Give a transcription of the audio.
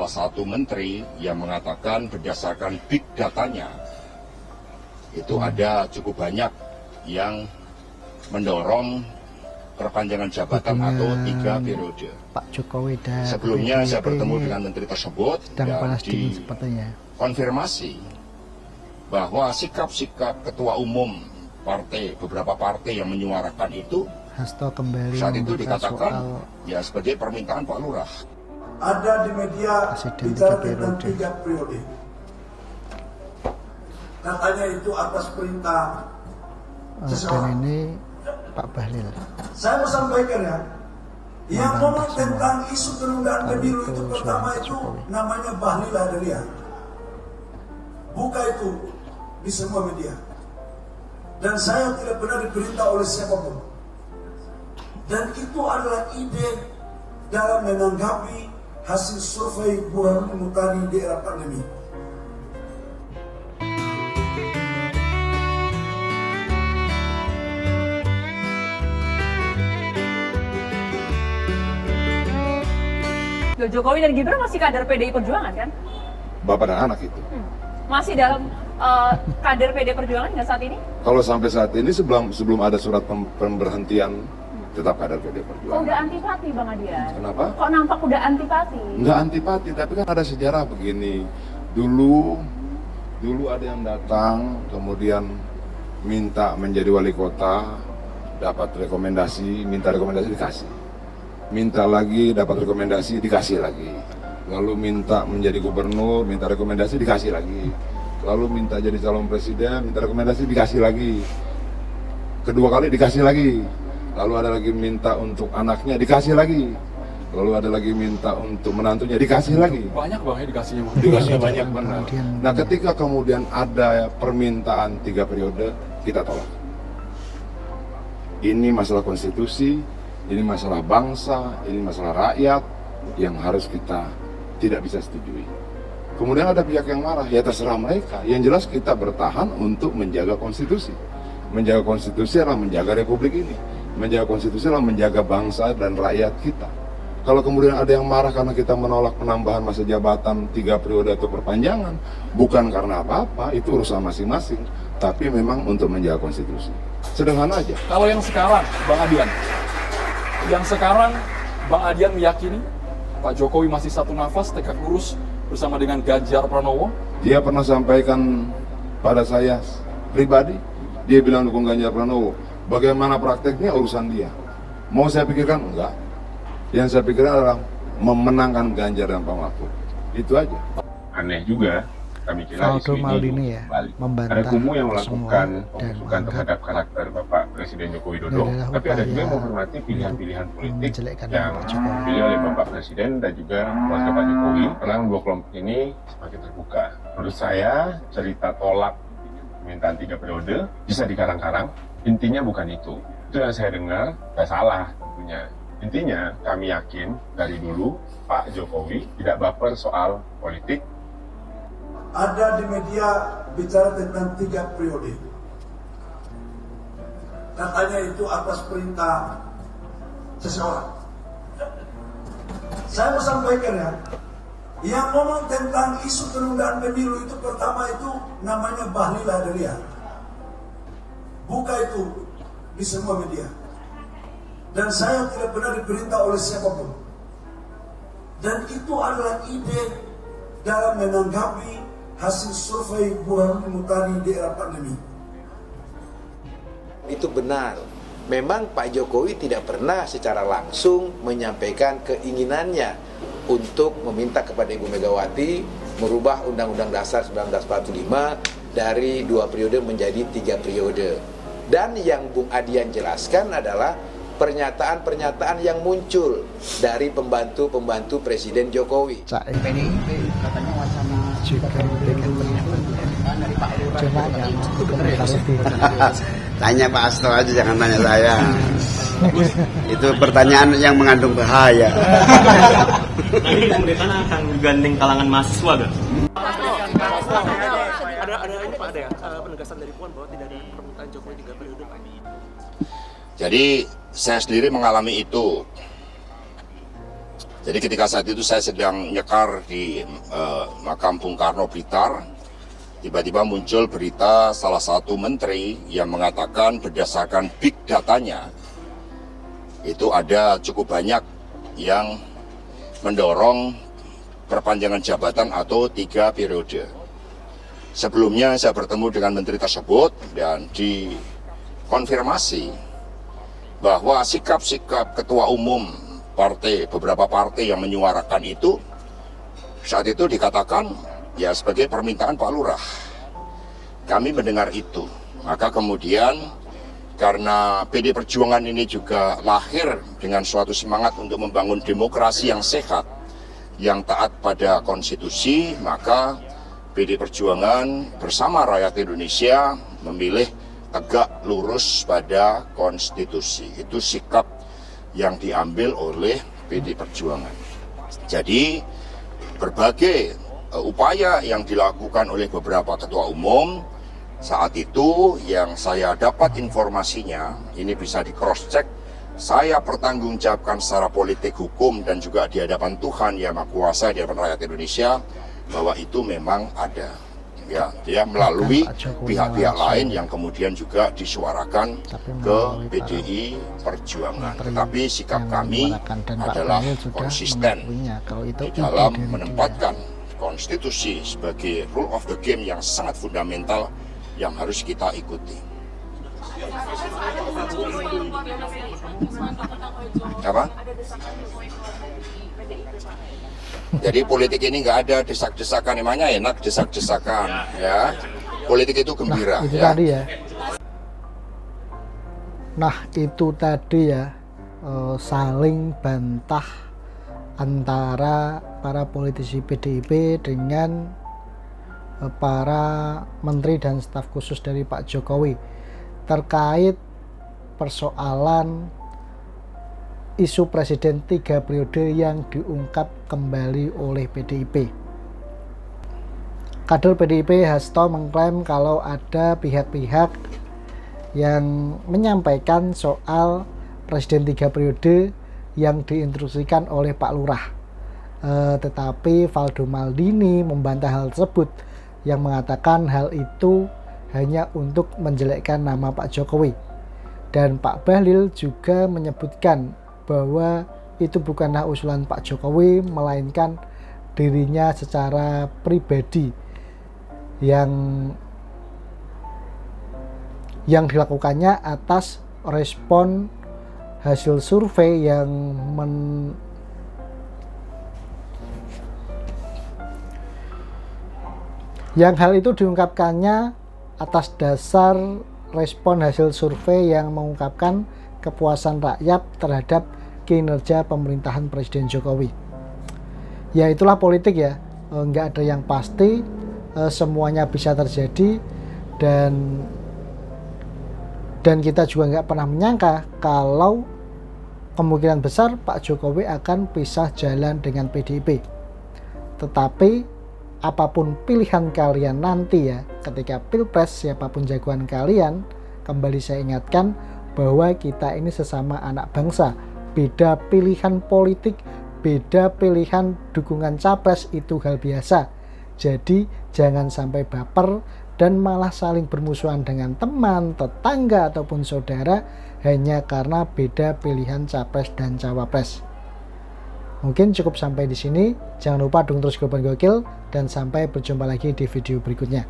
salah satu menteri yang mengatakan berdasarkan big datanya itu ada cukup banyak yang mendorong perpanjangan jabatan atau 3 periode. Pak Jokowi dan sebelumnya saya bertemu dengan menteri tersebut dan konfirmasi bahwa sikap-sikap ketua umum beberapa partai yang menyuarakan itu saat itu dikatakan ya sebagai permintaan Pak Lurah. Ada di media bicara tentang 3 periode. Katanya itu atas perintah seseorang. Dan ini Pak Bahlil. Saya mau sampaikan ya, yang ngomong tentang isu penundaan pemilu itu pertama itu namanya Bahlil Adalia. Buka itu di semua media. Dan saya tidak pernah diperintah oleh siapapun. Dan itu adalah ide dalam menanggapi hasil survei Burhanuddin Muhtadi di era pandemi. Jokowi dan Gibran masih kader PDI Perjuangan kan? Bapak dan anak itu. Masih dalam kader PDI Perjuangan nggak saat ini? Kalau sampai saat ini sebelum ada surat pemberhentian tetap kader PDI Perjuangan. Oh, udah antipati Bang Adian. Kenapa? Kok nampak udah antipati? Nggak antipati, tapi kan ada sejarah begini. Dulu ada yang datang kemudian minta menjadi wali kota, dapat rekomendasi, minta rekomendasi dikasih. Minta lagi, dapat rekomendasi, dikasih lagi. Lalu minta menjadi gubernur, minta rekomendasi, dikasih lagi. Lalu minta jadi calon presiden, minta rekomendasi, dikasih lagi. Kedua kali dikasih lagi. Lalu ada lagi minta untuk anaknya, dikasih lagi. Lalu ada lagi minta untuk menantunya, dikasih lagi. Banyak Bang ya dikasihnya. Dikasihnya banyak benar. Nah ketika kemudian ada permintaan 3 periode, kita tolak. Ini masalah konstitusi, ini masalah bangsa, ini masalah rakyat yang harus kita tidak bisa setujui. Kemudian ada pihak yang marah, ya terserah mereka. Yang jelas kita bertahan untuk menjaga konstitusi. Menjaga konstitusi adalah menjaga republik ini. Menjaga konstitusi adalah menjaga bangsa dan rakyat kita. Kalau kemudian ada yang marah karena kita menolak penambahan masa jabatan 3 periode atau perpanjangan, bukan karena apa-apa, itu urusan masing-masing, tapi memang untuk menjaga konstitusi. Sederhana aja. Kalau yang sekarang, Bang Adian, Bang Adian meyakini Pak Jokowi masih satu nafas tegak lurus bersama dengan Ganjar Pranowo. Dia pernah sampaikan pada saya pribadi, dia bilang dukung Ganjar Pranowo. Bagaimana prakteknya urusan dia. Mau saya pikirkan? Enggak. Yang saya pikirkan adalah memenangkan Ganjar dan Pak Mahfud. Itu aja. Aneh juga. Kami kira isu ini ada kumu yang melakukan pembusukan terhadap karakter Bapak Presiden Joko Widodo, tapi ada juga yang menghormati pilihan-pilihan politik yang dipilih oleh Bapak Presiden dan juga keluarga Pak Jokowi. Karena dua kelompok ini semakin terbuka. Menurut saya cerita tolak permintaan 3 periode bisa dikarang-karang. Intinya bukan itu. Itu yang saya dengar, nggak salah tentunya. Intinya kami yakin dari dulu Pak Jokowi tidak baper soal politik. Ada di media bicara tentang 3 periode. Katanya itu atas perintah seseorang. Saya mau sampaikan ya, yang ngomong tentang isu penundaan pemilu itu pertama itu namanya Bahlil Adalia. Buka itu di semua media. Dan saya tidak pernah diperintah oleh siapapun. Dan itu adalah ide dalam menanggapi hasil survei Burhanuddin Muhtadi di era pandemi. Itu benar. Memang Pak Jokowi tidak pernah secara langsung menyampaikan keinginannya untuk meminta kepada Ibu Megawati merubah Undang-Undang Dasar 1945 dari 2 periode menjadi 3 periode. Dan yang Bung Adian jelaskan adalah pernyataan-pernyataan yang muncul dari pembantu-pembantu Presiden Jokowi. PDIP katanya wacana juga memberikan pernyataan dari Pak Lurah. Cuma yang tanya Pak Hasto aja, jangan tanya saya. Itu pertanyaan yang mengandung bahaya. Nanti pemerintahan akan gandeng kalangan mahasiswa gak? Ada ini Pak, ada ya penegasan dari Puan bahwa tidak ada permintaan Jokowi 3 periode Pak. Jadi saya sendiri mengalami itu. Jadi ketika saat itu saya sedang nyekar di makam Bung Karno Blitar, tiba-tiba muncul berita salah satu menteri yang mengatakan berdasarkan big datanya, itu ada cukup banyak yang mendorong perpanjangan jabatan atau 3 periode. Sebelumnya saya bertemu dengan menteri tersebut dan dikonfirmasi bahwa sikap-sikap ketua umum beberapa partai yang menyuarakan itu, saat itu dikatakan ya sebagai permintaan Pak Lurah. Kami mendengar itu, maka kemudian karena PD Perjuangan ini juga lahir dengan suatu semangat untuk membangun demokrasi yang sehat, yang taat pada konstitusi, maka PD Perjuangan bersama rakyat Indonesia memilih tegak lurus pada konstitusi. Itu sikap yang diambil oleh PD Perjuangan. Jadi berbagai upaya yang dilakukan oleh beberapa ketua umum saat itu yang saya dapat informasinya, ini bisa di cross check, saya pertanggungjawabkan secara politik, hukum, dan juga di hadapan Tuhan Yang Maha Kuasa, di hadapan rakyat Indonesia, bahwa itu memang ada. Ya, dia melalui pihak-pihak lain yang kemudian juga disuarakan ke PDI Perjuangan. Tetapi sikap kami adalah konsisten di dalam menempatkan konstitusi sebagai rule of the game yang sangat fundamental yang harus kita ikuti. Apa? Jadi politik ini nggak ada desak-desakan, emangnya enak desak-desakan, ya. Politik itu gembira. Nah, itu ya. tadi ya. Nah, itu tadi ya, saling bantah antara para politisi PDIP dengan para menteri dan staf khusus dari Pak Jokowi terkait persoalan isu presiden 3 periode yang diungkap kembali oleh PDIP. Kader PDIP Hasto mengklaim kalau ada pihak-pihak yang menyampaikan soal presiden 3 periode yang diinstruksikan oleh Pak Lurah. Tetapi Valdo Maldini membantah hal tersebut yang mengatakan hal itu hanya untuk menjelekkan nama Pak Jokowi. Dan Pak Bahlil juga menyebutkan bahwa itu bukanlah usulan Pak Jokowi, melainkan dirinya secara pribadi yang dilakukannya atas respon hasil survei yang hal itu diungkapkannya atas dasar respon hasil survei yang mengungkapkan kepuasan rakyat terhadap kinerja pemerintahan Presiden Jokowi. Ya itulah politik ya, nggak ada yang pasti, semuanya bisa terjadi, dan kita juga nggak pernah menyangka kalau kemungkinan besar Pak Jokowi akan pisah jalan dengan PDIP. Tetapi apapun pilihan kalian nanti ya, ketika Pilpres siapapun jagoan kalian, kembali saya ingatkan bahwa kita ini sesama anak bangsa. Beda pilihan politik, beda pilihan dukungan capres itu hal biasa. Jadi jangan sampai baper dan malah saling bermusuhan dengan teman, tetangga ataupun saudara hanya karena beda pilihan capres dan cawapres. Mungkin cukup sampai di sini. Jangan lupa dukung terus Global Gokil dan sampai berjumpa lagi di video berikutnya.